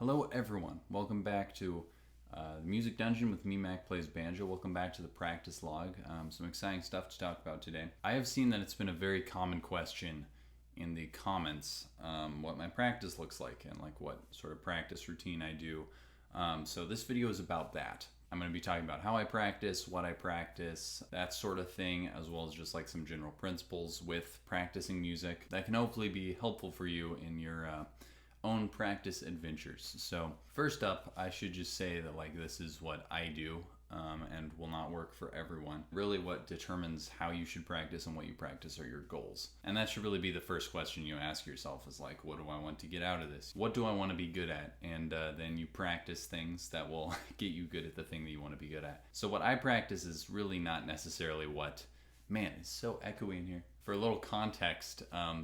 Hello everyone, welcome back to the Music Dungeon with me, mackplaysbanjo. Welcome back to the practice log. Some exciting stuff to talk about today. I have seen that it's been a very common question in the comments what my practice looks like and like what sort of practice routine I do. So this video is about that. I'm going to be talking about how I practice, what I practice, that sort of thing, as well as just like some general principles with practicing music that can hopefully be helpful for you in your own practice adventures. So first up, I should just say that like this is what I do and will not work for everyone. Really what determines how you should practice and what you practice are your goals. And that should really be the first question you ask yourself is like, what do I want to get out of this? What do I want to be good at? And then you practice things that will get you good at the thing that you want to be good at. So what I practice is really not necessarily what Man, it's so echoey in here. For a little context,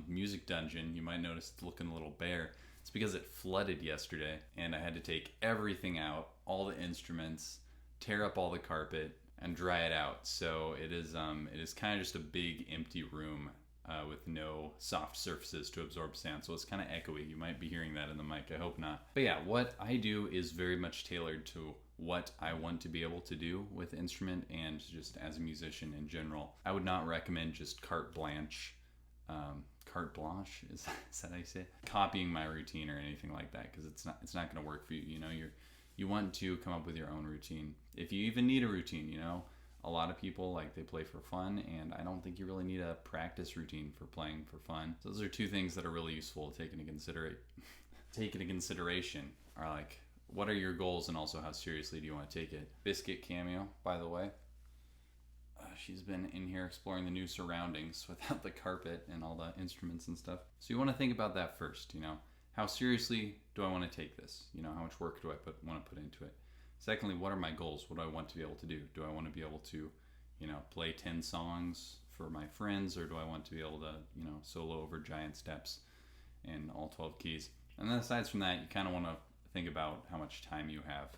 Music Dungeon, you might notice it's looking a little bare. It's because it flooded yesterday and I had to take everything out, all the instruments, tear up all the carpet, and dry it out. So it is kind of just a big empty room with no soft surfaces to absorb sound. So it's kind of echoey. You might be hearing that in the mic. I hope not. But yeah, what I do is very much tailored to what I want to be able to do with instrument and just as a musician in general. I would not recommend just carte blanche, is that how you say it? Copying my routine or anything like that, because it's not going to work for you. You know, you want to come up with your own routine. If you even need a routine, you know, a lot of people like they play for fun, and I don't think you really need a practice routine for playing for fun. So those are two things that are really useful to take into consideration are like, what are your goals and also how seriously do you want to take it? Biscuit cameo, by the way. She's been in here exploring the new surroundings without the carpet and all the instruments and stuff. So you want to think about that first, you know. How seriously do I want to take this? You know, how much work do I want to put into it? Secondly, what are my goals? What do I want to be able to do? Do I want to be able to, you know, play 10 songs for my friends, or do I want to be able to, you know, solo over giant steps in all 12 keys? And then aside from that, you kind of want to think about how much time you have.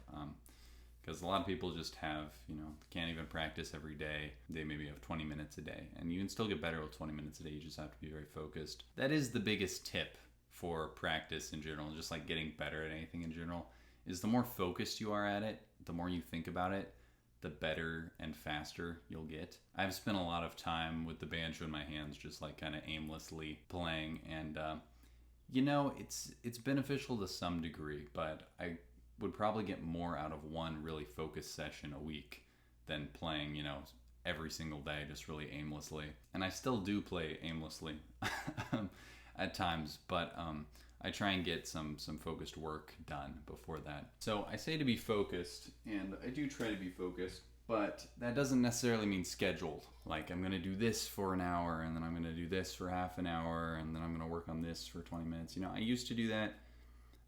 Because a lot of people just have, you know, can't even practice every day. They maybe have 20 minutes a day. And you can still get better with 20 minutes a day. You just have to be very focused. That is the biggest tip for practice in general, just like getting better at anything in general, is the more focused you are at it, the more you think about it, the better and faster you'll get. I've spent a lot of time with the banjo in my hands, just like kind of aimlessly playing. And, you know, it's beneficial to some degree, but I would probably get more out of one really focused session a week than playing, you know, every single day just really aimlessly. And I still do play aimlessly at times, but I try and get some focused work done before that. So I say to be focused, and I do try to be focused, but that doesn't necessarily mean scheduled. Like I'm going to do this for an hour, and then I'm going to do this for half an hour, and then I'm going to work on this for 20 minutes. You know, I used to do that.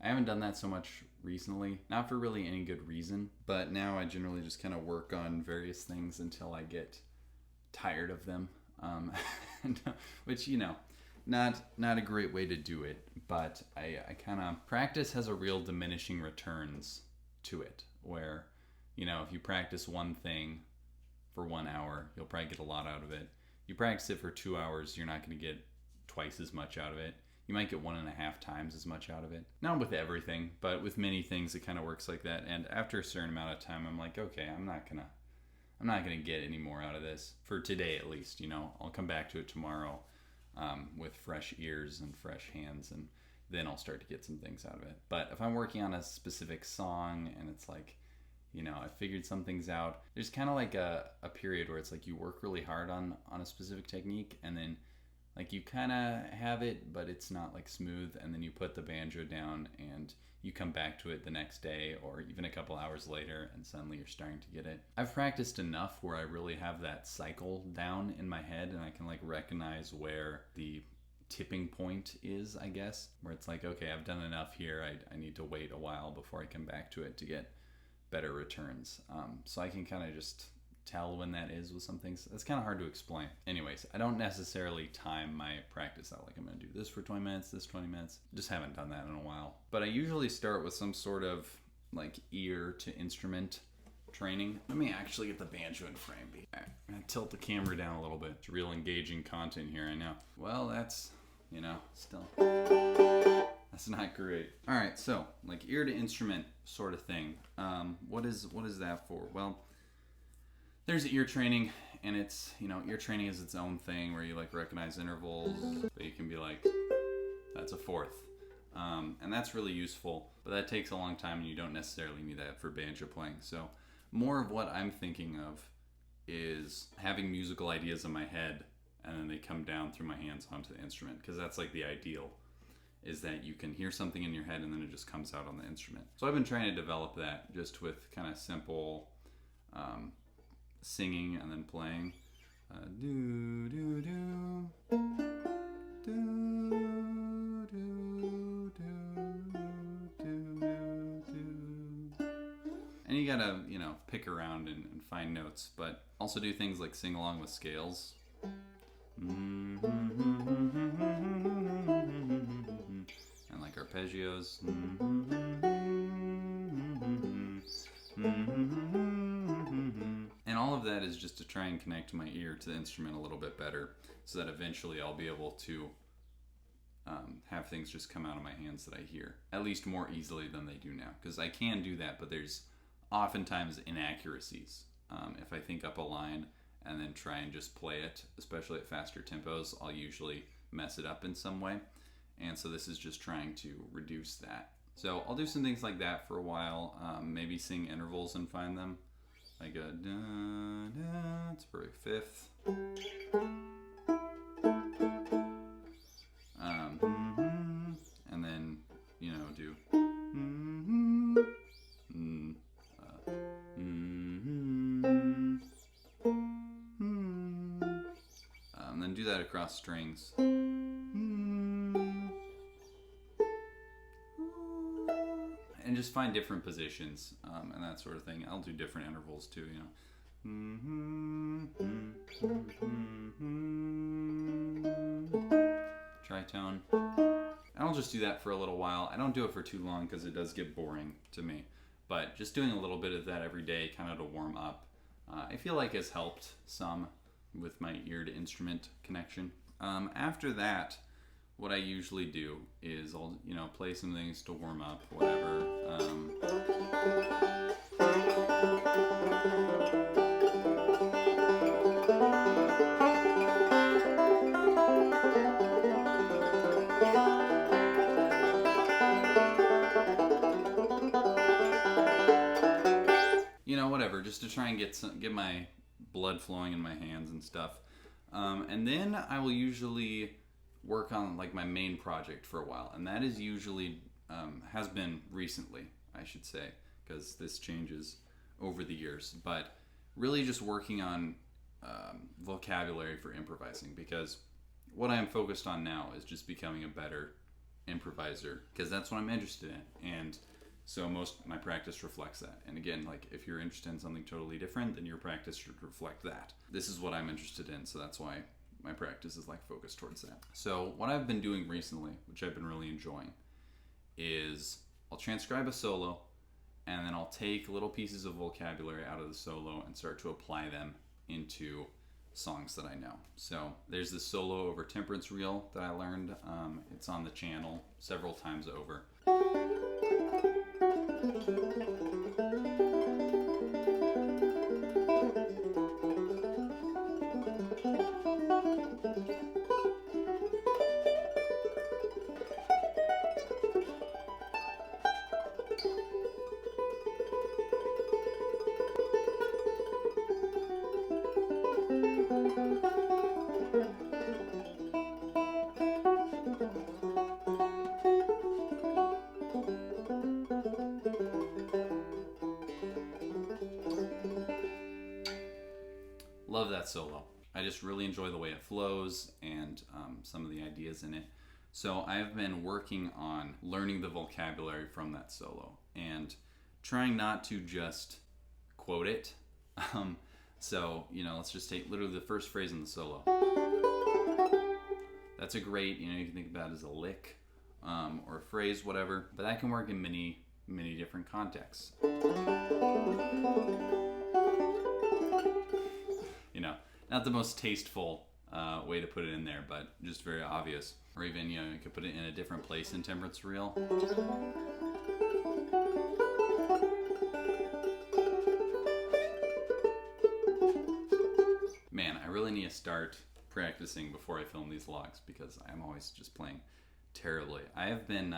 I haven't done that so much recently, not for really any good reason, but now I generally just kind of work on various things until I get tired of them, which, you know, not a great way to do it, but I kind of, practice has a real diminishing returns to it, where, you know, if you practice one thing for 1 hour, you'll probably get a lot out of it. You practice it for 2 hours, you're not going to get twice as much out of it. You might get 1.5 times as much out of it. Not with everything, but with many things it kind of works like that. And after a certain amount of time, I'm like, okay, I'm not gonna get any more out of this for today, at least. You know, I'll come back to it tomorrow with fresh ears and fresh hands, and then I'll start to get some things out of it. But if I'm working on a specific song and it's like, you know, I figured some things out, there's kind of like a period where it's like you work really hard on a specific technique, and then like you kind of have it, but it's not like smooth, and then you put the banjo down and you come back to it the next day or even a couple hours later, and suddenly you're starting to get it. I've practiced enough where I really have that cycle down in my head, and I can like recognize where the tipping point is, I guess, where it's like, okay, I've done enough here. I need to wait a while before I come back to it to get better returns. So I can kind of just tell when that is with some things. It's kind of hard to explain. Anyways, I don't necessarily time my practice out like I'm going to do this for 20 minutes, this 20 minutes. Just haven't done that in a while. But I usually start with some sort of like ear to instrument training. Let me actually get the banjo in frame. I'm going to tilt the camera down a little bit. It's real engaging content here, I know. Well, that's, you know, still That's not great. All right, so like ear to instrument sort of thing. What is that for? Well, there's ear training, and it's, ear training is its own thing where you like recognize intervals, but you can be like, that's a fourth. And that's really useful, but that takes a long time and you don't necessarily need that for banjo playing. So more of what I'm thinking of is having musical ideas in my head and then they come down through my hands onto the instrument, because that's like the ideal, is that you can hear something in your head and then it just comes out on the instrument. So I've been trying to develop that just with kind of simple singing and then playing. Do, do, do. Do, do, do, do, do. And you gotta, pick around and find notes, but also do things like sing along with scales. And like arpeggios. And all of that is just to try and connect my ear to the instrument a little bit better, so that eventually I'll be able to have things just come out of my hands that I hear, at least more easily than they do now. Because I can do that, but there's oftentimes inaccuracies. If I think up a line and then try and just play it, especially at faster tempos, I'll usually mess it up in some way. And so this is just trying to reduce that. So I'll do some things like that for a while, maybe sing intervals and find them. Like a da, da, it's for a fifth. And then, do. And then do that across strings. And just find different positions and that sort of thing. I'll do different intervals too, Tritone. And I'll just do that for a little while. I don't do it for too long because it does get boring to me. But just doing a little bit of that every day, kind of to warm up, I feel like has helped some with my ear to instrument connection. After that, what I usually do is I'll, play some things to warm up, whatever. Whatever, just to try and get my blood flowing in my hands and stuff. And then I will usually work on like my main project for a while, and that is usually has been recently, I should say, because this changes over the years, but really just working on vocabulary for improvising, because what I am focused on now is just becoming a better improviser, because that's what I'm interested in, and so most my practice reflects that. And again, like if you're interested in something totally different, then your practice should reflect that. This is what I'm interested in, so that's why my practice is like focused towards that. So what I've been doing recently, which I've been really enjoying, is I'll transcribe a solo and then I'll take little pieces of vocabulary out of the solo and start to apply them into songs that I know. So there's this solo over temperance reel that I learned. It's on the channel several times over. Love that solo. I just really enjoy the way it flows and some of the ideas in it. So I've been working on learning the vocabulary from that solo and trying not to just quote it. So, let's just take literally the first phrase in the solo. That's a great, you can think about it as a lick or a phrase, whatever, but that can work in many, many different contexts. Not the most tasteful way to put it in there, but just very obvious. Or even, you could put it in a different place in temperance reel. Man, I really need to start practicing before I film these vlogs because I'm always just playing terribly. I have been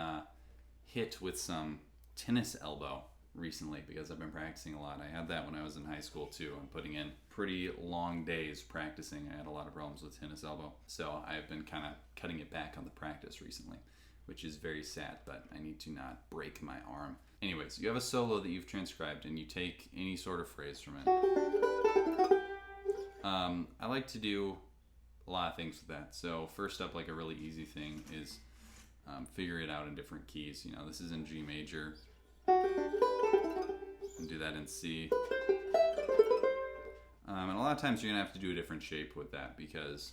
hit with some tennis elbow recently because I've been practicing a lot. I had that when I was in high school too. I'm putting in pretty long days practicing. I had a lot of problems with tennis elbow. So I've been kind of cutting it back on the practice recently, which is very sad, but I need to not break my arm. Anyways, you have a solo that you've transcribed and you take any sort of phrase from it. I like to do a lot of things with that. So first up, like a really easy thing is figure it out in different keys. This is in G major. And do that in C. And a lot of times you're gonna have to do a different shape with that because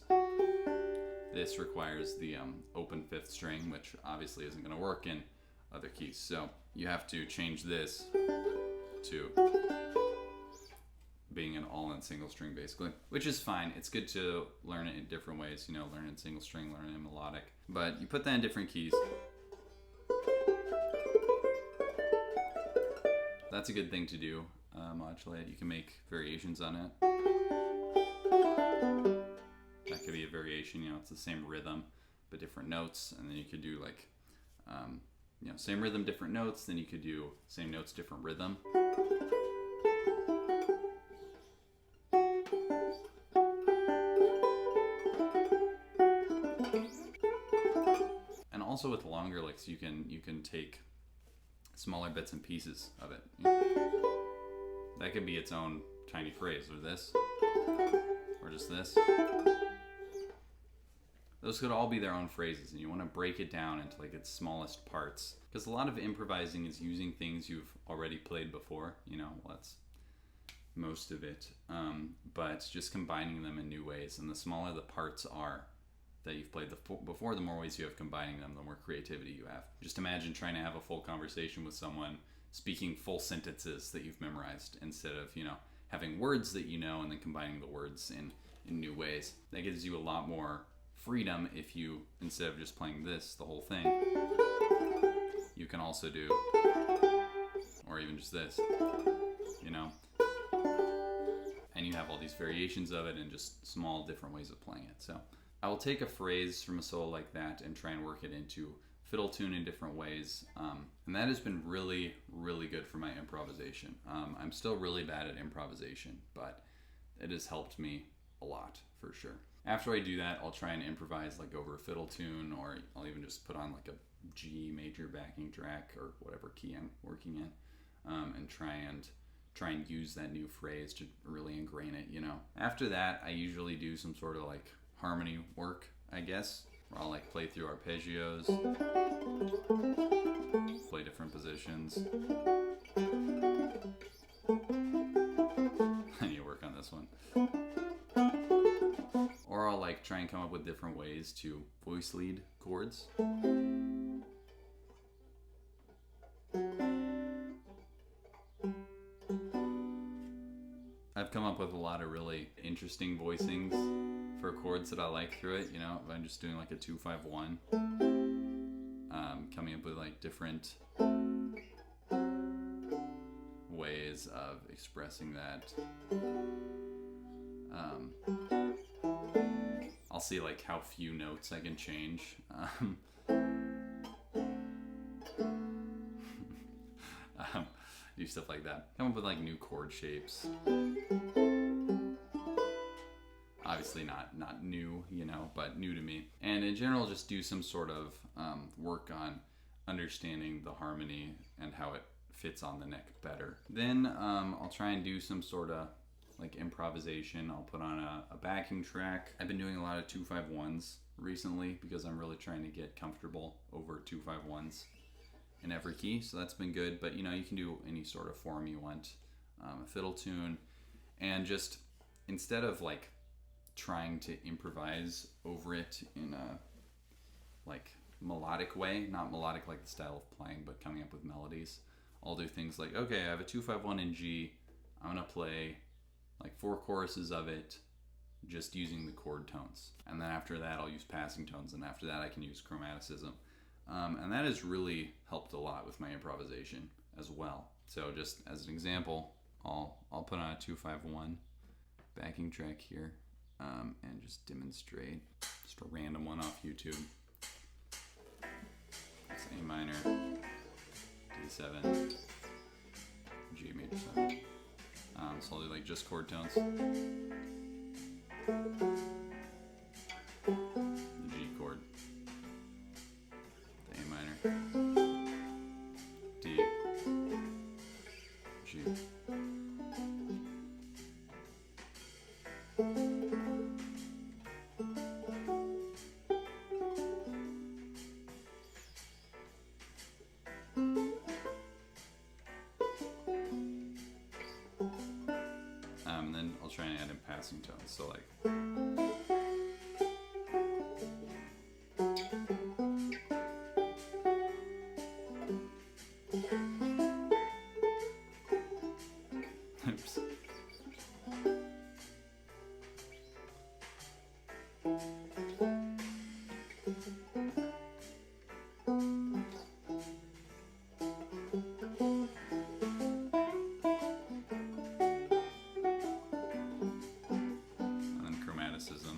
this requires the open fifth string, which obviously isn't gonna work in other keys. So you have to change this to being an all-in single string basically, which is fine. It's good to learn it in different ways, learn in single string, learn in melodic, but you put that in different keys. That's a good thing to do, modulate. You can make variations on it. That could be a variation, it's the same rhythm, but different notes, and then you could do like, same rhythm, different notes, then you could do same notes, different rhythm. And also with longer licks, you can take smaller bits and pieces of it. That could be its own tiny phrase, or this, or just this. Those could all be their own phrases, and you want to break it down into like its smallest parts. Because a lot of improvising is using things you've already played before, that's most of it. But just combining them in new ways, and the smaller the parts are that you've played before, the more ways you have combining them, the more creativity you have. Just imagine trying to have a full conversation with someone speaking full sentences that you've memorized instead of, having words that and then combining the words in new ways. That gives you a lot more freedom if you, instead of just playing this, the whole thing, you can also do, or even just this, and you have all these variations of it and just small different ways of playing it. So I will take a phrase from a solo like that and try and work it into fiddle tune in different ways. And that has been really, really good for my improvisation. I'm still really bad at improvisation, but it has helped me a lot for sure. After I do that, I'll try and improvise like over a fiddle tune, or I'll even just put on like a G major backing track or whatever key I'm working in, and try and use that new phrase to really ingrain it. After that, I usually do some sort of like harmony work, I guess, where I'll like play through arpeggios, play different positions. I need to work on this one. Or I'll like try and come up with different ways to voice lead chords. I've come up with a lot of really interesting voicings for chords that I like through it. If I'm just doing like a 2-5-1, coming up with like different ways of expressing that. I'll see like how few notes I can change. Do stuff like that. Come up with like new chord shapes. Obviously not new, but new to me. And in general, just do some sort of work on understanding the harmony and how it fits on the neck better. Then I'll try and do some sort of like improvisation. I'll put on a backing track. I've been doing a lot of 2-5-1s recently because I'm really trying to get comfortable over 2-5-1s in every key, so that's been good. But you can do any sort of form you want, a fiddle tune, and just instead of like trying to improvise over it in a like melodic way, not melodic like the style of playing, but coming up with melodies, I'll do things like, okay, I have a 2-5-1 in G, I'm gonna play like 4 choruses of it just using the chord tones. And then after that, I'll use passing tones. And after that, I can use chromaticism. And that has really helped a lot with my improvisation as well. So just as an example, I'll put on a 2-5-1 backing track here and just demonstrate just a random one off YouTube. It's A minor, D7, G major 7. So I'll do like just chord tones. The G chord, the A minor, D, G. And then I'll try and add in passing tones. So like. Oops. And then chromaticism.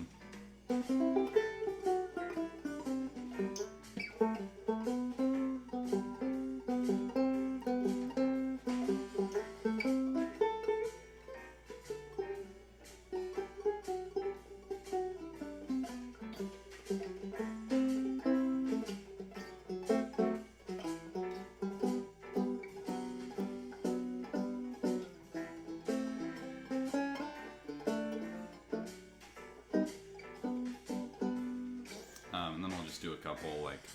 And then I'll just do a couple like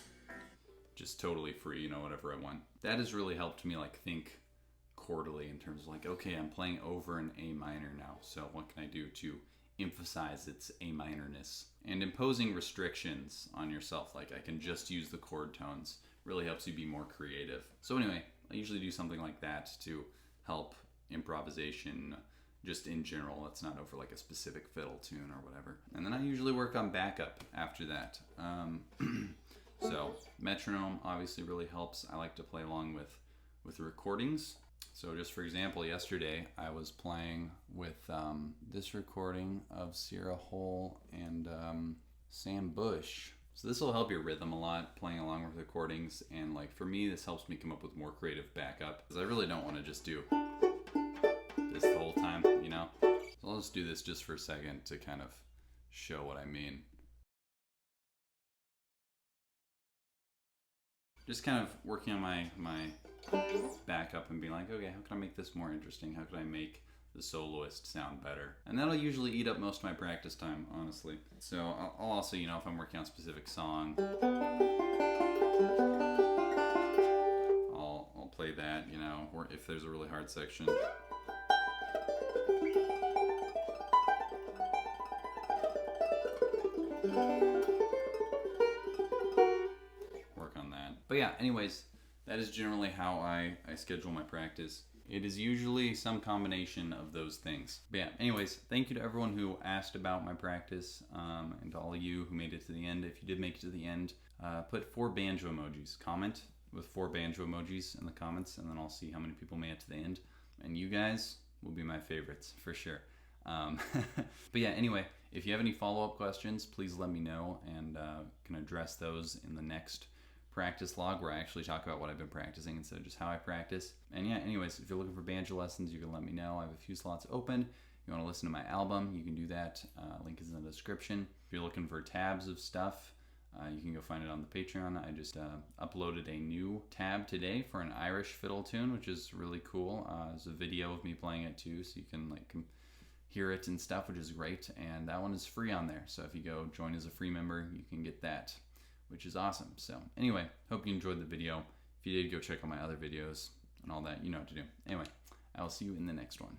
just totally free, you know, whatever I want. That has really helped me like think chordally in terms of like, okay, I'm playing over an A minor now, so what can I do to emphasize its A minorness? And imposing restrictions on yourself, like I can just use the chord tones, really helps you be more creative. So anyway, I usually do something like that to help improvisation just in general. It's not over like a specific fiddle tune or whatever. And then I usually work on backup after that. So metronome obviously really helps. I like to play along with recordings. So just for example, yesterday I was playing with this recording of Sierra Hole and Sam Bush. So this will help your rhythm a lot, playing along with recordings. And like for me, this helps me come up with more creative backup, because I really don't want to just do this the whole time, you know? So I'll just do this just for a second to kind of show what I mean. Just kind of working on my backup and being like, okay, how can I make this more interesting? How can I make the soloist sound better? And that'll usually eat up most of my practice time, honestly. So I'll also, you know, if I'm working on a specific song, I'll play that, you know, or if there's a really hard section. Work on that. But yeah, anyways, that is generally how I schedule my practice. It is usually some combination of those things. But yeah, anyways, thank you to everyone who asked about my practice, and to all of you who made it to the end. If you did make it to the end, put 4 banjo emojis. Comment with 4 banjo emojis in the comments, and then I'll see how many people made it to the end. And you guys will be my favorites, for sure. But yeah, anyway, if you have any follow-up questions, please let me know, and can address those in the next practice log, where I actually talk about what I've been practicing instead of just how I practice. And yeah, anyways, if you're looking for banjo lessons, you can let me know. I have a few slots open. If you want to listen to my album, you can do that. Link is in the description. If you're looking for tabs of stuff, you can go find it on the Patreon. I just uploaded a new tab today for an Irish fiddle tune, which is really cool. There's a video of me playing it too, so you can like hear it and stuff, which is great. And that one is free on there. So if you go join as a free member, you can get that, which is awesome. So anyway, hope you enjoyed the video. If you did, go check out my other videos and all that. You know what to do. Anyway, I will see you in the next one.